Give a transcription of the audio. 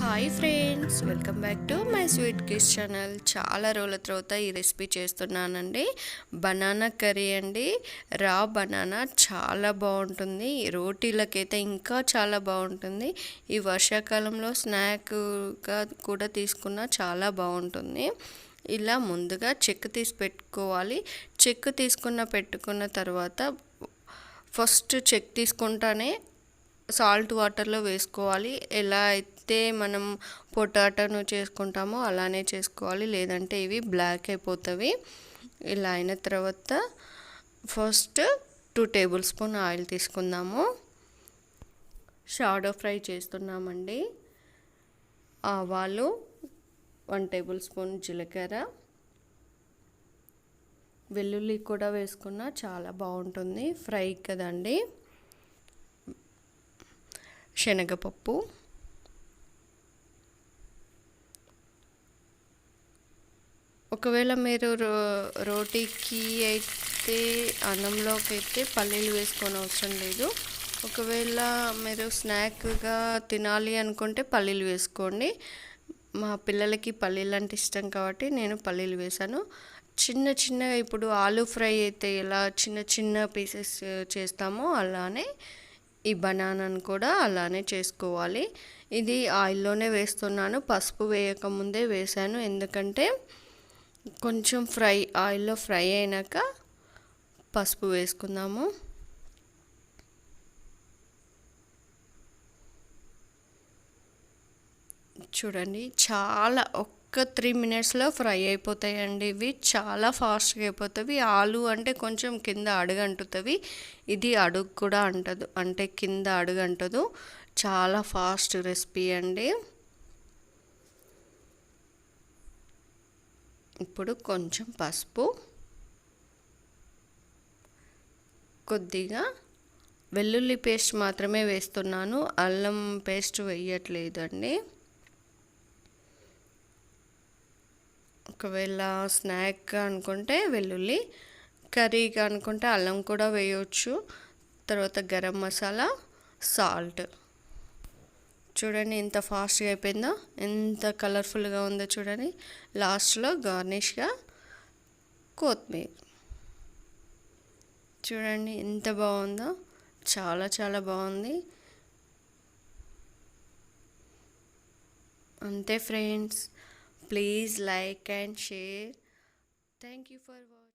Hi friends, welcome back to my sweet kids channel. చాలా రోజుల తర్వాత ఈ రెసిపీ చేస్తున్నానండి. బనానా కర్రీ అండి. రా బనానా చాలా బాగుంటుంది. రోటీలకైతే ఇంకా చాలా బాగుంటుంది. ఈ వర్షాకాలంలో స్నాక్గా కూడా తీసుకున్నా చాలా బాగుంటుంది. ఇలా ముందుగా చెక్కు తీసి పెట్టుకోవాలి. చెక్కు పెట్టుకున్న తర్వాత ఫస్ట్ చెక్ తీసుకుంటానే సాల్ట్ వాటర్లో వేసుకోవాలి. ఎలా అయితే మనం పొటాటోను చేసుకుంటామో అలానే చేసుకోవాలి, లేదంటే ఇవి బ్లాక్ అయిపోతాయి. ఇలా అయిన తర్వాత ఫస్ట్ 2 టేబుల్ స్పూన్ ఆయిల్ తీసుకుందాము. షాడో ఫ్రై చేస్తున్నామండి. ఆవాలు, 1 టేబుల్ స్పూన్ జీలకర్ర, వెల్లుల్లి కూడా వేసుకున్నా చాలా బాగుంటుంది ఫ్రై కదండి. శనగపప్పు, ఒకవేళ మీరు రోటీకి అయితే అన్నంలోకి అయితే పల్లీలు వేసుకొని అవసరం లేదు. ఒకవేళ మీరు స్నాక్గా తినాలి అనుకుంటే పల్లీలు వేసుకోండి. మా పిల్లలకి పల్లీలు అంటే ఇష్టం కాబట్టి నేను పల్లీలు వేసాను. చిన్న చిన్నగా ఇప్పుడు ఆలూ ఫ్రై అయితే ఎలా చిన్న చిన్న పీసెస్ చేస్తామో అలానే ఈ బనానాను కూడా అలానే చేసుకోవాలి. ఇది ఆయిల్లోనే వేస్తున్నాను, పసుపు వేయకముందే వేసాను. ఎందుకంటే కొంచెం ఆయిల్లో ఫ్రై అయినాక పసుపు వేసుకుందాము. చూడండి, చాలా 3 మినిట్స్లో ఫ్రై అయిపోతాయండి. ఇవి చాలా ఫాస్ట్గా అయిపోతాయి. ఆలు అంటే కొంచెం కింద అడుగంటుతుంది, ఇది అడుగు కూడా అంటదు, అంటే కింద అడుగంటదు. చాలా ఫాస్ట్ రెసిపీ అండి. ఇప్పుడు కొంచెం పసుపు, కొద్దిగా వెల్లుల్లి పేస్ట్ మాత్రమే వేస్తున్నాను, అల్లం పేస్ట్ వేయట్లేదండి. ఒకవేళ స్నాక్ అనుకుంటే వెల్లుల్లి, కర్రీగా అనుకుంటే అల్లం కూడా వేయవచ్చు. తర్వాత గరం మసాలా, సాల్ట్. చూడండి ఎంత ఫాస్ట్గా అయిపోయిందో, ఎంత కలర్ఫుల్గా ఉందో చూడండి. లాస్ట్లో గార్నిష్గా కొత్తిమీర. చూడండి ఎంత బాగుందో, చాలా చాలా బాగుంది. అంతే friends, please like and share. Thank you for watching.